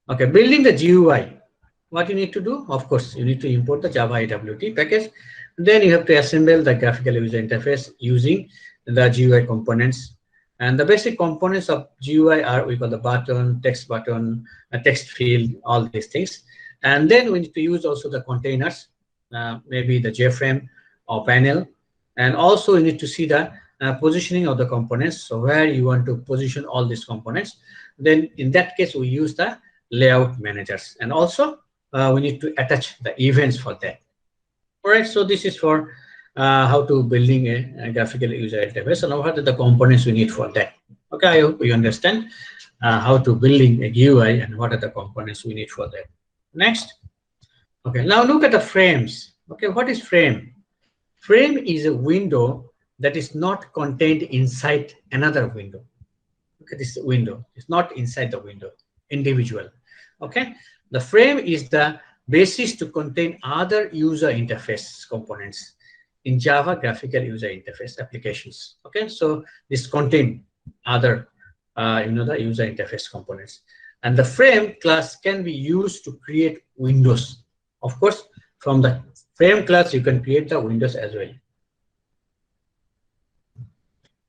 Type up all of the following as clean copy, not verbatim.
Okay, building the GUI. What you need to do? Of course, you need to import the Java AWT package. Then you have to assemble the graphical user interface using the GUI components. And the basic components of GUI are, we call the button, a text field, all these things. And then we need to use also the containers, maybe the JFrame or panel. And also we need to see the positioning of the components. So where you want to position all these components. Then in that case, we use the layout managers. And also we need to attach the events for that. All right, so this is for how to building a graphical user interface, and what are the components we need for that. Okay, I hope you understand how to building a GUI and what are the components we need for that. Next. Okay, now look at the frames. Okay, what is frame? Frame is a window that is not contained inside another window. Okay, this window is not inside the window, individual. Okay, the frame is the basis to contain other user interface components in Java graphical user interface applications. Okay, so this contain other the user interface components, and the frame class can be used to create windows. Of course, from the frame class you can create the windows as well.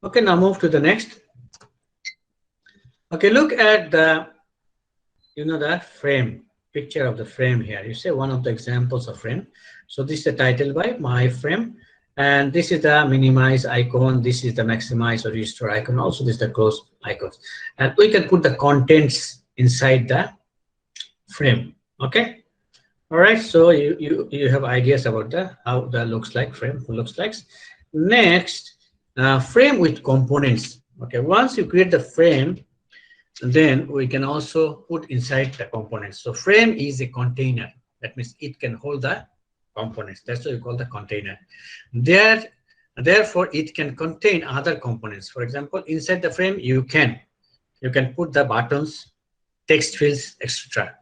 Okay, now move to the next. Okay, look at the the frame picture of the frame here. You say one of the examples of frame. So this is the title by my frame, and this is the minimize icon, this is the maximize or restore icon, also this is the close icons, and we can put the contents inside the frame. Okay, all right, so you have ideas about the how that looks like, frame looks like. Next, frame with components. Okay, once you create the frame, then we can also put inside the components. So frame is a container. That means it can hold the components. That's what we call the container. Therefore, it can contain other components. For example, inside the frame, you can put the buttons, text fields, etc.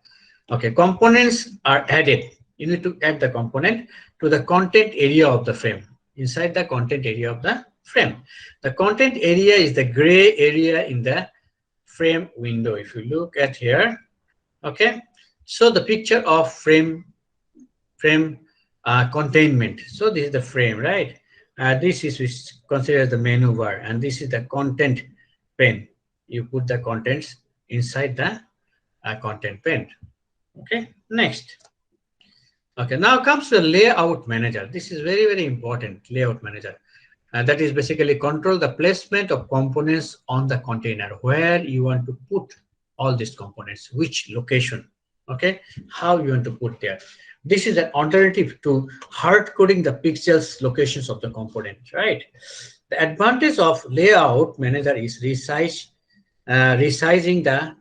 Okay, components are added. You need to add the component to the content area of the frame. Inside the content area of the frame, the content area is the gray area in the frame window. If you look at here, okay, so the picture of frame containment. So this is the frame, right? This is considered the menu bar, and this is the content pane. You put the contents inside the content pane. Okay, next. Okay, now comes the layout manager. This is very, very important, layout manager. That is basically control the placement of components on the container, where you want to put all these components, which location, okay, how you want to put there. This is an alternative to hard coding the pixels locations of the component, right? The advantage of layout manager is resizing the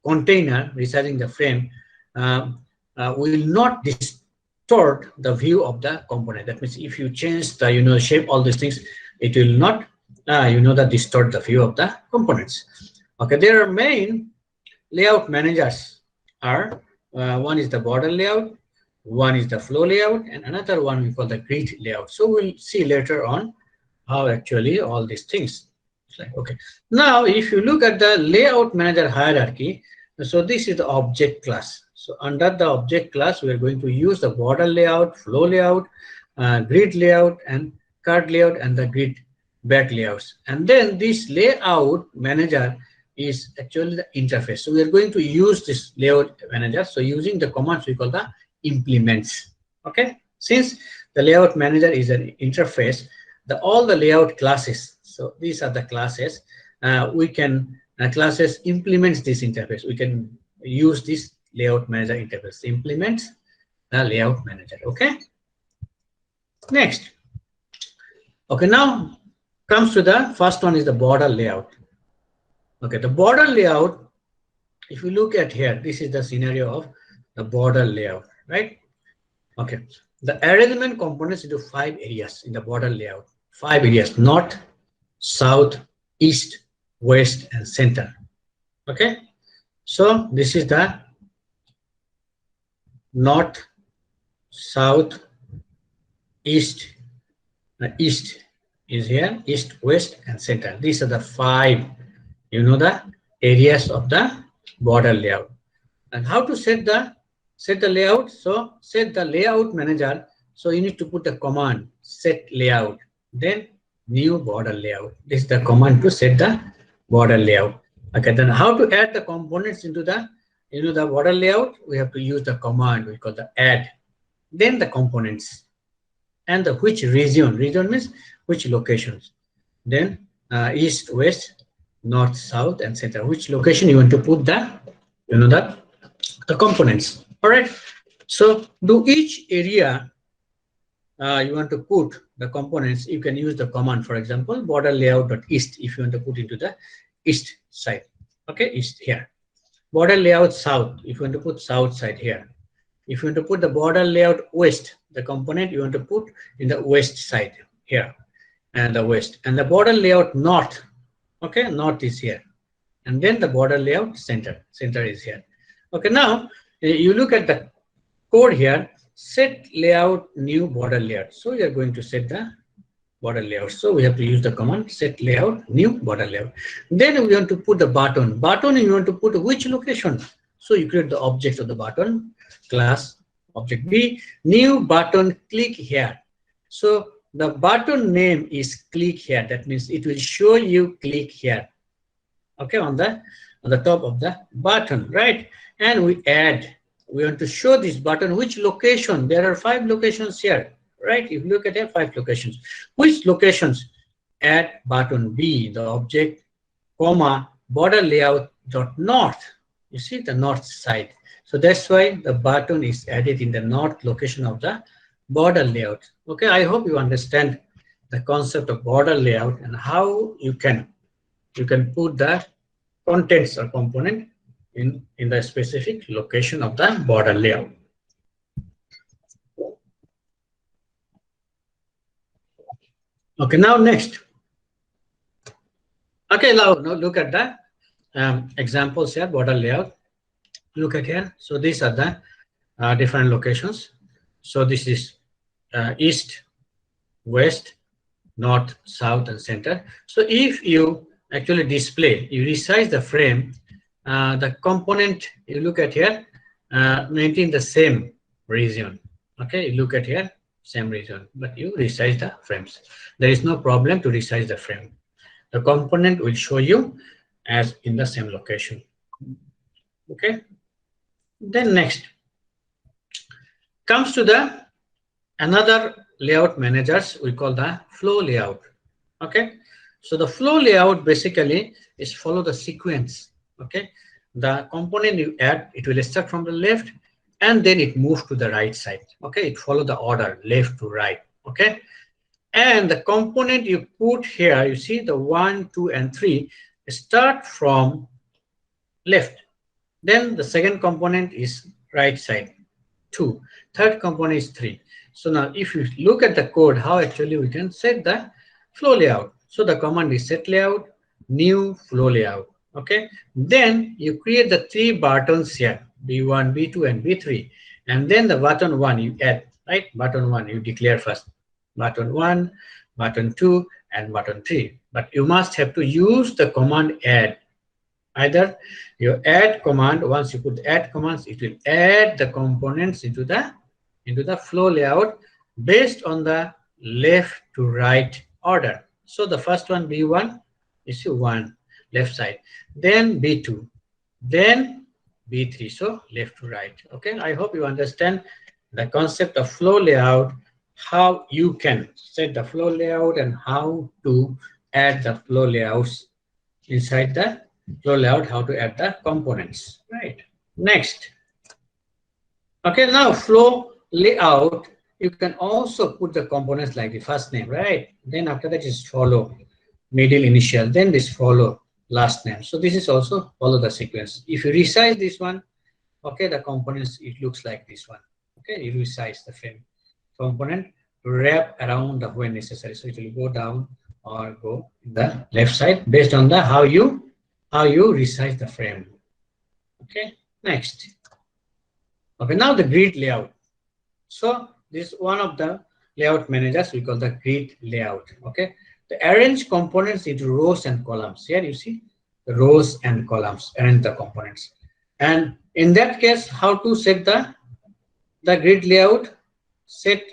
container, resizing the frame, will not distort the view of the component. That means if you change the shape, all these things, it will not distort the view of the components. Okay, there are main layout managers are one is the border layout, one is the flow layout, and another one we call the grid layout. So we'll see later on how actually all these things. Okay, now if you look at the layout manager hierarchy, so this is the object class. So under the object class, we are going to use the border layout, flow layout, grid layout, and card layout, and the grid back layouts. And then this layout manager is actually the interface. So we are going to use this layout manager. So using the commands we call the implements. Okay, since the layout manager is an interface, all the layout classes. So these are the classes. We can classes implements this interface. We can use this layout manager interface, implements the layout manager. Okay, next. Okay, now comes to the first one is the border layout. Okay, the border layout, if you look at here, this is the scenario of the border layout, right? Okay, the arrangement components into 5 areas in the border layout. 5 areas: north, south, east, west, and center. Okay, so this is the north, south, east. East is here, east, west, and center. These are the 5, the areas of the border layout. And how to set the layout? So set the layout manager. So you need to put the command set layout, then new border layout. This is the command to set the border layout. Okay, then how to add the components into the border layout? We have to use the command we call the add, then the components, and the which region. Region means which locations. Then east, west, north, south, and center. Which location you want to put the components. All right. So do each area you want to put the components, you can use the command. For example, border layout.east if you want to put into the east side. Okay, east here. Border layout south if you want to put south side here. If you want to put the border layout west, the component you want to put in the west side here, and the west. And the border layout north, okay, north is here. And then the border layout center is here. Okay, now you look at the code here, set layout new border layout. So we are going to set the border layout. So we have to use the command set layout new border layout. Then we want to put the button. Button you want to put which location? So you create the object of the button, class object B, new button, click here. So the button name is click here. That means it will show you click here. Okay, on the top of the button, right? And we want to show this button which location. There are 5 locations here, right? If you look at here, 5 locations. Which locations? Add button B, the object, comma, border layout dot north. You see the north side. So that's why the button is added in the north location of the border layout. Okay, I hope you understand the concept of border layout and how you can put the contents or component in the specific location of the border layout. Okay, now next. Okay, now look at the examples here, border layout. Look at here. So these are the different locations. So this is east, west, north, south, and center. So if you actually display, you resize the frame, the component you look at here, maintain the same region. Okay, you look at here, same region, but you resize the frames. There is no problem to resize the frame. The component will show you as in the same location. Okay. Then next comes to the another layout managers we call the flow layout. Okay, so the flow layout basically is follow the sequence. Okay, the component you add, it will start from the left and then it moves to the right side. Okay, it follow the order left to right. Okay, and the component you put here, you see the 1, 2, and 3 start from left. Then the second component is right side, 2. Third component is 3. So now if you look at the code, how actually we can set the flow layout. So the command is set layout, new flow layout. Okay. Then you create the 3 buttons here, B1, B2, and B3. And then the button 1 you add, right? Button 1 you declare first. Button 1, button 2, and button 3. But you must have to use the command add. Either your add command, once you put the add commands, it will add the components into the flow layout based on the left to right order. So the first one, B1, is 1, left side. Then B2, then B3, so left to right. Okay, I hope you understand the concept of flow layout, how you can set the flow layout and how to add the flow layouts inside the flow layout, how to add the components, right? Next. Okay, now flow layout, you can also put the components like the first name, right? Then after that is follow, middle, initial, then this follow, last name. So this is also follow the sequence. If you resize this one, okay, the components, it looks like this one. Okay, you resize the frame component to wrap around the when necessary. So it will go down or go in the left side based on the how you resize the frame. Okay, next. Okay, now the grid layout. So this is one of the layout managers we call the grid layout. Okay, the arrange components into rows and columns. Here you see the rows and columns, arrange the components. And In that case, how to set the grid layout? Set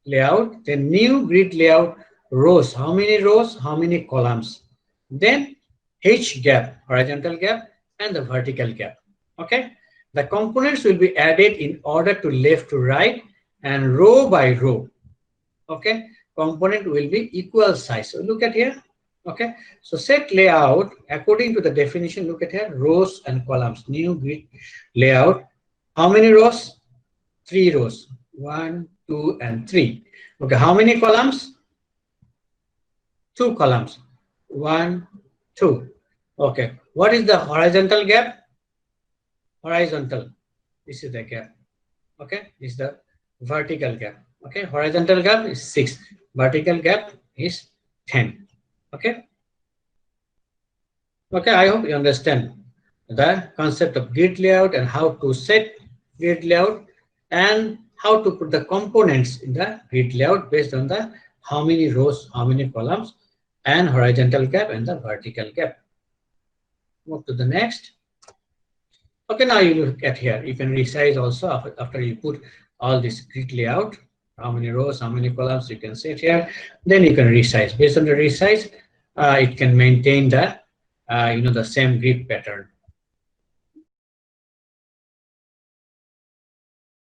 layout, then new grid layout rows. How many rows? How many columns? Then H gap, horizontal gap, and the vertical gap. Okay. The components will be added in order to left to right and row by row. Okay. Component will be equal size. So look at here. Okay. So set layout according to the definition. Look at here. Rows and columns. New grid layout. How many rows? 3 rows. 1, 2, and 3. Okay. How many columns? 2 columns. 1, 2. Okay. What is the horizontal gap? Horizontal. This is the gap. Okay. This is the vertical gap. Okay. Horizontal gap is 6. Vertical gap is 10. Okay. Okay. I hope you understand the concept of grid layout and how to set grid layout and how to put the components in the grid layout based on the how many rows, how many columns, and horizontal gap and the vertical gap. Move to the next. Okay, now you look at here. You can resize also after you put all this grid layout. How many rows, how many columns you can set here. Then you can resize. Based on the resize, it can maintain the the same grid pattern.